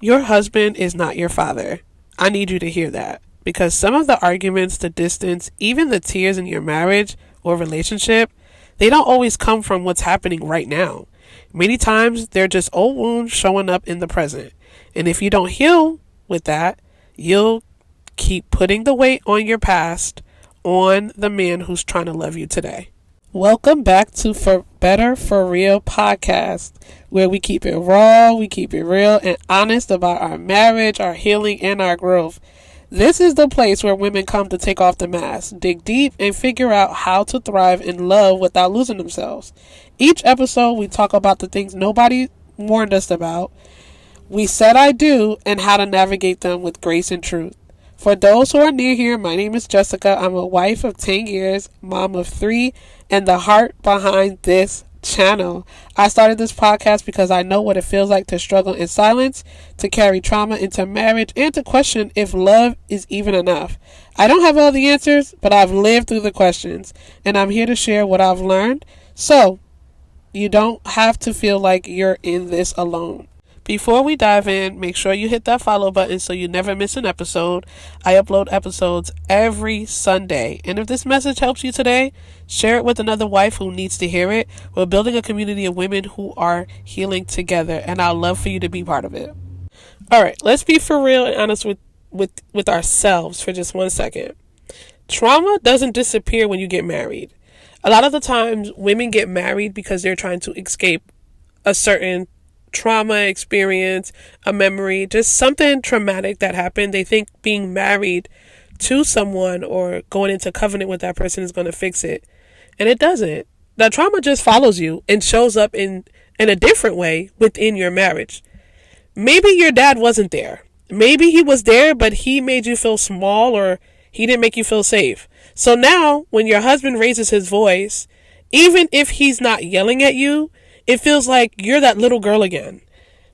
Your husband is not your father. I need you to hear that. Because some of the arguments, the distance, even the tears in your marriage or relationship, they don't always come from what's happening right now. Many times they're just old wounds showing up in the present. And if you don't heal with that, you'll keep putting the weight on your past on the man who's trying to love you today. Welcome back to For Better For Real podcast, where we keep it raw, we keep it real and honest about our marriage, our healing, and our growth. This is the place where women come to take off the mask, dig deep, and figure out how to thrive in love without losing themselves. Each episode, we talk about the things nobody warned us about, we said I do, and how to navigate them with grace and truth. For those who are new here, my name is Jessica. I'm a wife of 10 years, mom of 3, and the heart behind this channel. I started this podcast because I know what it feels like to struggle in silence, to carry trauma into marriage, and to question if love is even enough. I don't have all the answers, but I've lived through the questions, and I'm here to share what I've learned, so you don't have to feel like you're in this alone. Before we dive in, make sure you hit that follow button so you never miss an episode. I upload episodes every Sunday. And if this message helps you today, share it with another wife who needs to hear it. We're building a community of women who are healing together, and I'd love for you to be part of it. All right, let's be for real and honest with ourselves for just 1 second. Trauma doesn't disappear when you get married. A lot of the times, women get married because they're trying to escape a certain trauma experience, a memory, just something traumatic that happened. They think being married to someone or going into covenant with that person is going to fix it. And it doesn't. The trauma just follows you and shows up in a different way within your marriage. Maybe your dad wasn't there. Maybe he was there, but he made you feel small or he didn't make you feel safe. So now when your husband raises his voice, even if he's not yelling at you, it feels like you're that little girl again.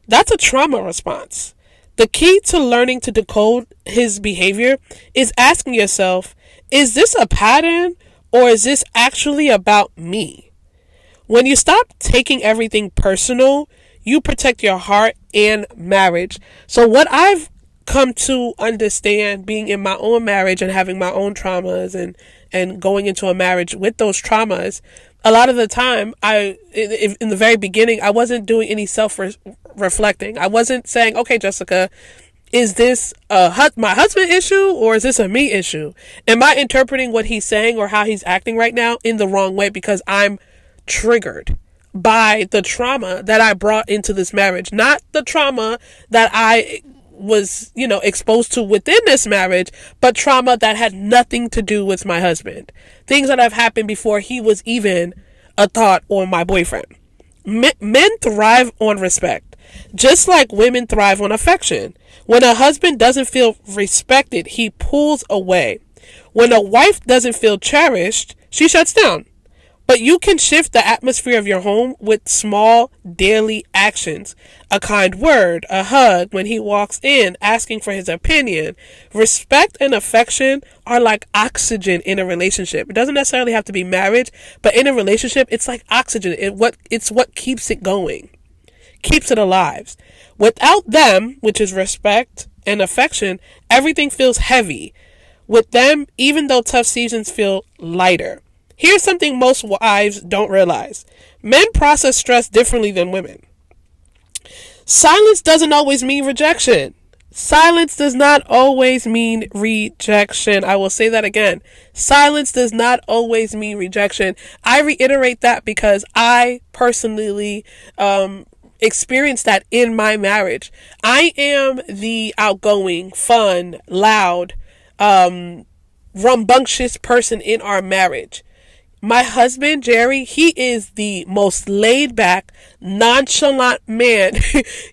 That's a trauma response. The key to learning to decode his behavior is asking yourself, is this a pattern or is this actually about me? When you stop taking everything personal, you protect your heart and marriage. So what I've come to understand being in my own marriage and having my own traumas and going into a marriage with those traumas, a lot of the time, in the very beginning, I wasn't doing any self-reflecting. I wasn't saying, okay, Jessica, is this my husband issue or is this a me issue? Am I interpreting what he's saying or how he's acting right now in the wrong way because I'm triggered by the trauma that I brought into this marriage? Not the trauma that I was, exposed to within this marriage, but trauma that had nothing to do with my husband. Things that have happened before he was even a thought or my boyfriend. Men thrive on respect, just like women thrive on affection. When a husband doesn't feel respected, he pulls away. When a wife doesn't feel cherished, she shuts down. But you can shift the atmosphere of your home with small daily actions. A kind word, a hug when he walks in, asking for his opinion. Respect and affection are like oxygen in a relationship. It doesn't necessarily have to be marriage, but in a relationship, it's like oxygen. It's what keeps it going, keeps it alive. Without them, which is respect and affection, everything feels heavy. With them, even though tough seasons feel lighter. Here's something most wives don't realize. Men process stress differently than women. Silence doesn't always mean rejection. Silence does not always mean rejection. I will say that again. Silence does not always mean rejection. I reiterate that because I personally experienced that in my marriage. I am the outgoing, fun, loud, rambunctious person in our marriage. My husband, Jerry, he is the most laid back, nonchalant man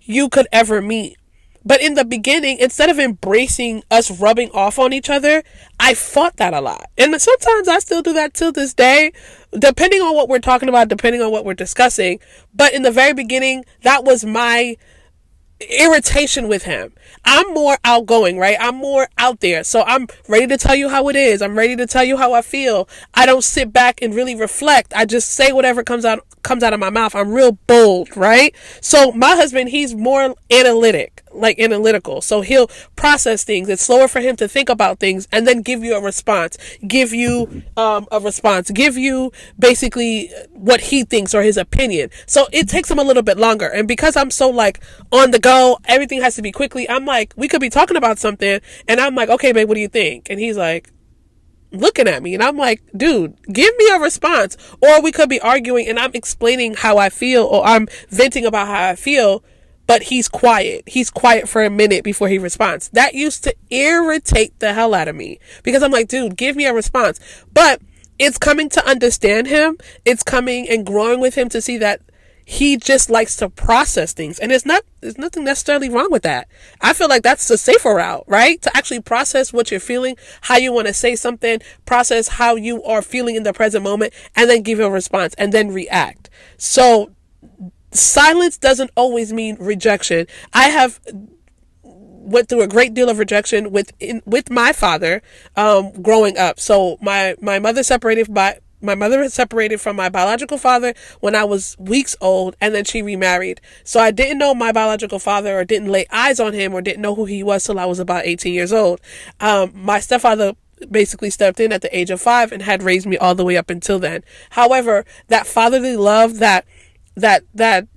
you could ever meet. But in the beginning, instead of embracing us rubbing off on each other, I fought that a lot. And sometimes I still do that till this day, depending on what we're talking about, depending on what we're discussing. But in the very beginning, that was my irritation with him. I'm more outgoing, right? I'm more out there. So I'm ready to tell you how it is. I'm ready to tell you how I feel. I don't sit back and really reflect. I just say whatever comes out of my mouth. I'm real bold, right? So my husband, he's more analytic. like analytical. So he'll process things. It's slower for him to think about things and then give you a response, give you basically what he thinks or his opinion. So it takes him a little bit longer. And because I'm so like on the go, everything has to be quickly. I'm like, we could be talking about something and I'm like, okay, babe, what do you think? And he's like, looking at me, and I'm like, dude, give me a response. Or we could be arguing and I'm explaining how I feel, or I'm venting about how I feel, but he's quiet. He's quiet for a minute before he responds. That used to irritate the hell out of me because I'm like, dude, give me a response. But it's coming to understand him. It's coming and growing with him to see that he just likes to process things, and there's nothing necessarily wrong with that. I feel like that's the safer route, right? To actually process what you're feeling, how you want to say something, process how you are feeling in the present moment, and then give a response and then react. So silence doesn't always mean rejection. I have went through a great deal of rejection with my father growing up. So my mother was separated from my biological father when I was weeks old, and then she remarried. So I didn't know my biological father, or didn't lay eyes on him, or didn't know who he was till I was about 18 years old. My stepfather basically stepped in at the age of 5 and had raised me all the way up until then. However, that fatherly love, that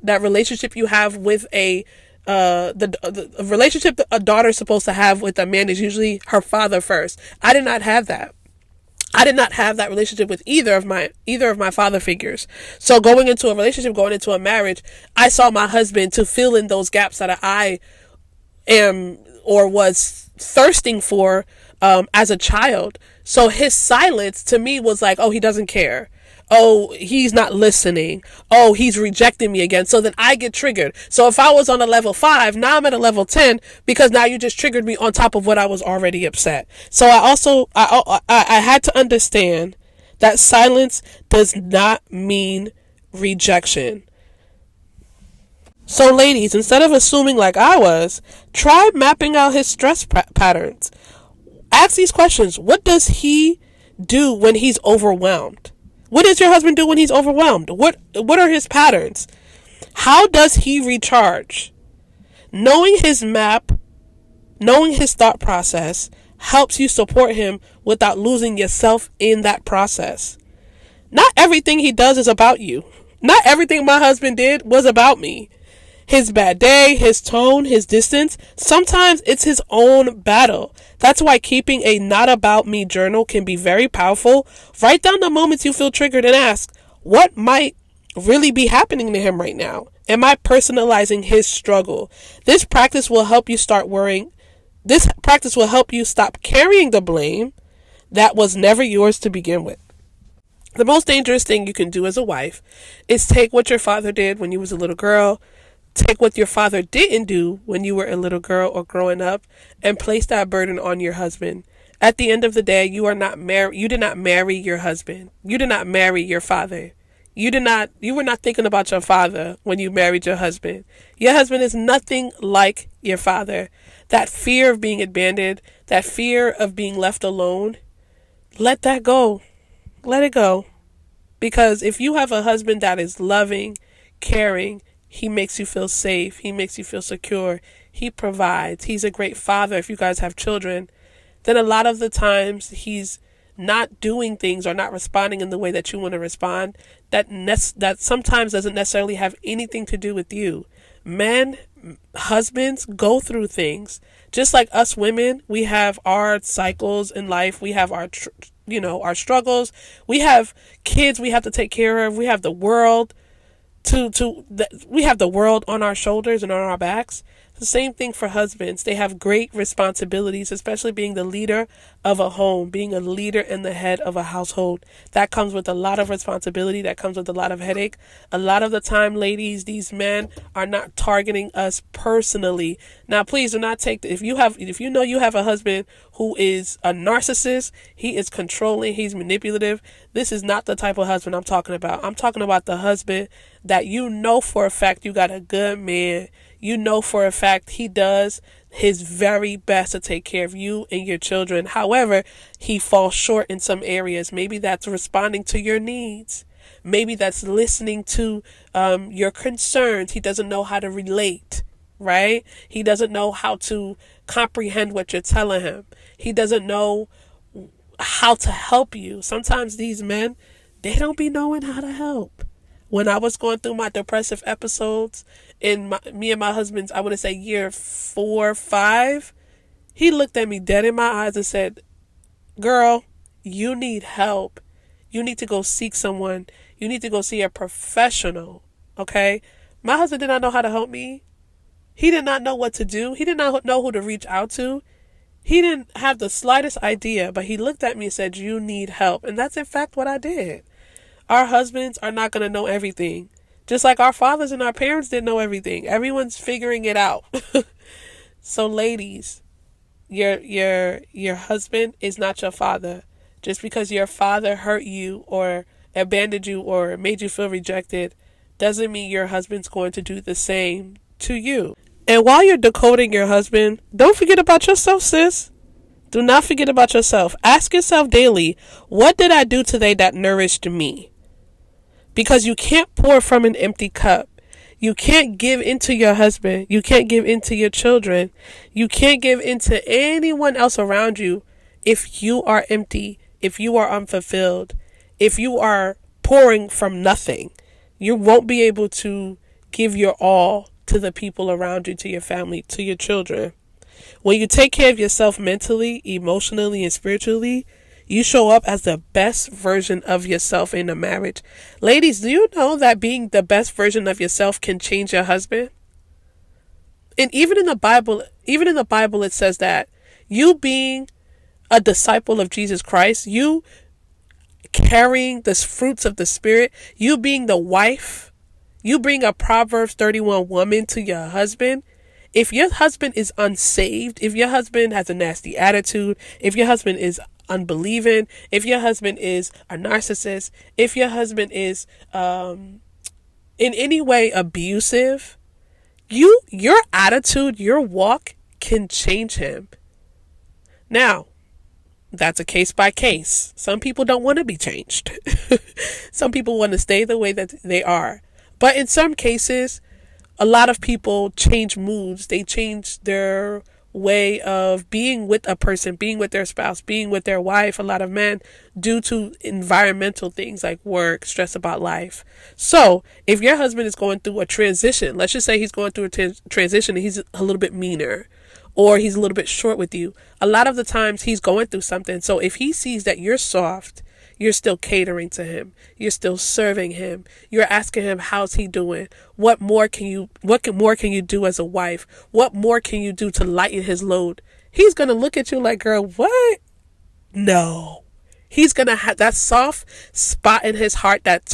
relationship you have with the relationship that a daughter is supposed to have with a man is usually her father first. I did not have that. I did not have that relationship with either of my father figures. So going into a marriage, I saw my husband to fill in those gaps that I am or was thirsting for as a child. So his silence to me was like, oh, he doesn't care. Oh, he's not listening. Oh, he's rejecting me again. So then I get triggered. So if I was on a level 5, now I'm at a level 10 because now you just triggered me on top of what I was already upset. So I had to understand that silence does not mean rejection. So ladies, instead of assuming like I was, try mapping out his stress patterns. Ask these questions. What does he do when he's overwhelmed? What does your husband do when he's overwhelmed? What are his patterns? How does he recharge? Knowing his map, knowing his thought process helps you support him without losing yourself in that process. Not everything he does is about you. Not everything my husband did was about me. His bad day, his tone, his distance, sometimes it's his own battle. That's why keeping a not about me journal can be very powerful. Write down the moments you feel triggered and ask, what might really be happening to him right now? Am I personalizing his struggle? This practice will help you start worrying. This practice will help you stop carrying the blame that was never yours to begin with. The most dangerous thing you can do as a wife is take what your father did when you was a little girl, take what your father didn't do when you were a little girl or growing up, and place that burden on your husband. At the end of the day, you are not married. You did not marry your husband. You did not marry your father. You were not thinking about your father when you married your husband. Your husband is nothing like your father. That fear of being abandoned, that fear of being left alone, let that go. Let it go. Because if you have a husband that is loving, caring, he makes you feel safe. He makes you feel secure. He provides. He's a great father if you guys have children. Then a lot of the times he's not doing things or not responding in the way that you want to respond. That sometimes doesn't necessarily have anything to do with you. Men, husbands go through things. Just like us women, we have our cycles in life. We have our struggles. We have kids we have to take care of. We have the world. We have the world on our shoulders and on our backs. The same thing for husbands. They have great responsibilities, especially being the leader of a home, being a leader and the head of a household. That comes with a lot of responsibility. That comes with a lot of headache. A lot of the time, ladies, these men are not targeting us personally. Now, please do not take if you know you have a husband who is a narcissist, he is controlling, he's manipulative. This is not the type of husband I'm talking about. I'm talking about the husband that you know for a fact you got a good man. You know for a fact he does his very best to take care of you and your children. However, he falls short in some areas. Maybe that's responding to your needs. Maybe that's listening to your concerns. He doesn't know how to relate, right? He doesn't know how to comprehend what you're telling him. He doesn't know how to help you. Sometimes these men, they don't be knowing how to help. When I was going through my depressive episodes in me and my husband's, I want to say year 4, 5, he looked at me dead in my eyes and said, girl, you need help. You need to go seek someone. You need to go see a professional. Okay? My husband did not know how to help me. He did not know what to do. He did not know who to reach out to. He didn't have the slightest idea, but he looked at me and said, you need help. And that's in fact what I did. Our husbands are not going to know everything. Just like our fathers and our parents didn't know everything. Everyone's figuring it out. So ladies, your husband is not your father. Just because your father hurt you or abandoned you or made you feel rejected doesn't mean your husband's going to do the same to you. And while you're decoding your husband, don't forget about yourself, sis. Do not forget about yourself. Ask yourself daily, what did I do today that nourished me? Because you can't pour from an empty cup. You can't give into your husband. You can't give into your children. You can't give into anyone else around you if you are empty, if you are unfulfilled, if you are pouring from nothing. You won't be able to give your all to the people around you, to your family, to your children. When you take care of yourself mentally, emotionally, and spiritually, you show up as the best version of yourself in a marriage. Ladies, do you know that being the best version of yourself can change your husband? And even in the Bible, it says that you being a disciple of Jesus Christ, you carrying the fruits of the Spirit, you being the wife, you bring a Proverbs 31 woman to your husband. If your husband is unsaved, if your husband has a nasty attitude, if your husband is unbelieving, if your husband is a narcissist, if your husband is in any way abusive, your attitude, your walk can change him. Now, that's a case by case. Some people don't want to be changed. Some people want to stay the way that they are. But in some cases, a lot of people change moods. They change their way of being with a person, being with their spouse, being with their wife. A lot of men due to environmental things like work, stress about life. So if your husband is going through a transition, let's just say he's going through a transition and he's a little bit meaner, or he's a little bit short with you. A lot of the times he's going through something. So if he sees that you're soft, you're still catering to him, you're still serving him, you're asking him, how's he doing? What more can you do as a wife? What more can you do to lighten his load? He's going to look at you like, girl, what? No. He's going to have that soft spot in his heart that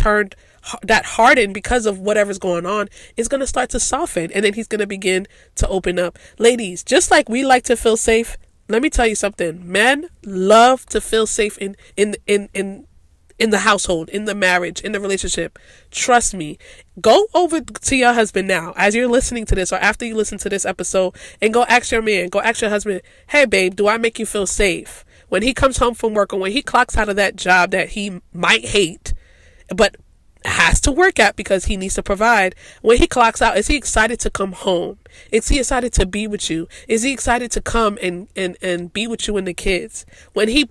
hardened because of whatever's going on is going to start to soften, and then he's going to begin to open up. Ladies, just like we like to feel safe, let me tell you something. Men love to feel safe in the household, in the marriage, in the relationship. Trust me. Go over to your husband now as you're listening to this or after you listen to this episode, and go ask your man, go ask your husband, hey babe, do I make you feel safe? When he comes home from work or when he clocks out of that job that he might hate, but has to work at because he needs to provide. When he clocks out, is he excited to come home? Is he excited to be with you? Is he excited to come and be with you and the kids? When he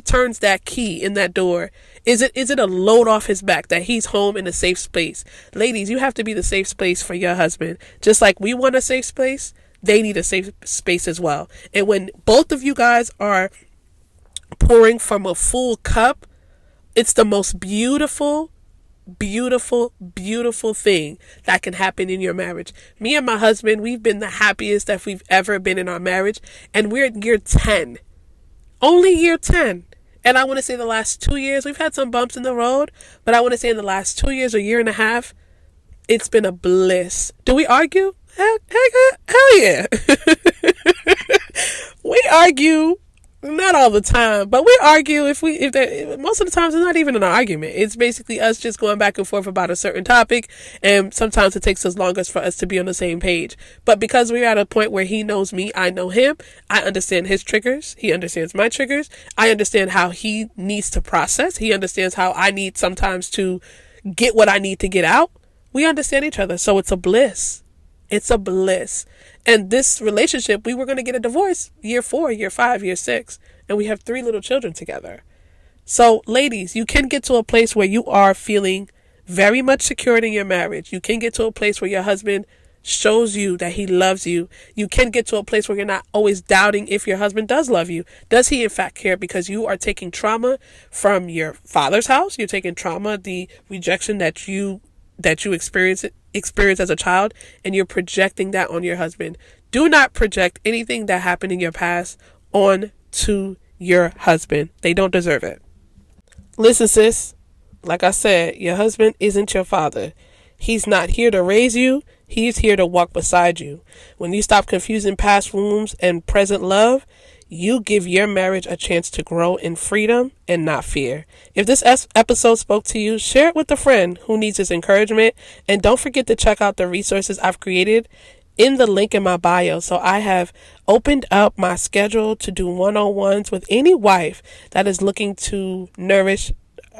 turns that key in that door, is it a load off his back that he's home in a safe space? Ladies, you have to be the safe space for your husband. Just like we want a safe space, they need a safe space as well. And when both of you guys are pouring from a full cup, it's the most beautiful thing that can happen in your marriage. Me and my husband, we've been the happiest that we've ever been in our marriage, and we're at year 10. Only year 10. And I want to say the last 2 years, we've had some bumps in the road, but I want to say in the last 2 years or year and a half, it's been a bliss. Do we argue? Hell yeah. We argue. Not all the time, but we argue most of the times it's not even an argument. It's basically us just going back and forth about a certain topic, and sometimes it takes us longer for us to be on the same page. But because we're at a point where he knows me, I know him, I understand his triggers, he understands my triggers, I understand how he needs to process, he understands how I need sometimes to get what I need to get out. We understand each other, so it's a bliss. It's a bliss. And this relationship, we were going to get a divorce year 4, year 5, year 6. And we have 3 little children together. So, ladies, you can get to a place where you are feeling very much secured in your marriage. You can get to a place where your husband shows you that he loves you. You can get to a place where you're not always doubting if your husband does love you. Does he in fact care? Because you are taking trauma from your father's house. You're taking trauma, the rejection that you experience as a child, and you're projecting that on your husband. Do not project anything that happened in your past on to your husband. They don't deserve it. Listen, sis, like I said, your husband isn't your father. He's not here to raise you. He's here to walk beside you. When you stop confusing past wounds and present love, you give your marriage a chance to grow in freedom and not fear. If this episode spoke to you, share it with a friend who needs this encouragement. And don't forget to check out the resources I've created in the link in my bio. So I have opened up my schedule to do one-on-ones with any wife that is looking to nourish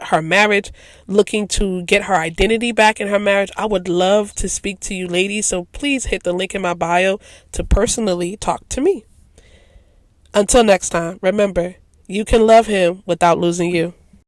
her marriage, looking to get her identity back in her marriage. I would love to speak to you ladies, so please hit the link in my bio to personally talk to me. Until next time, remember, you can love him without losing you.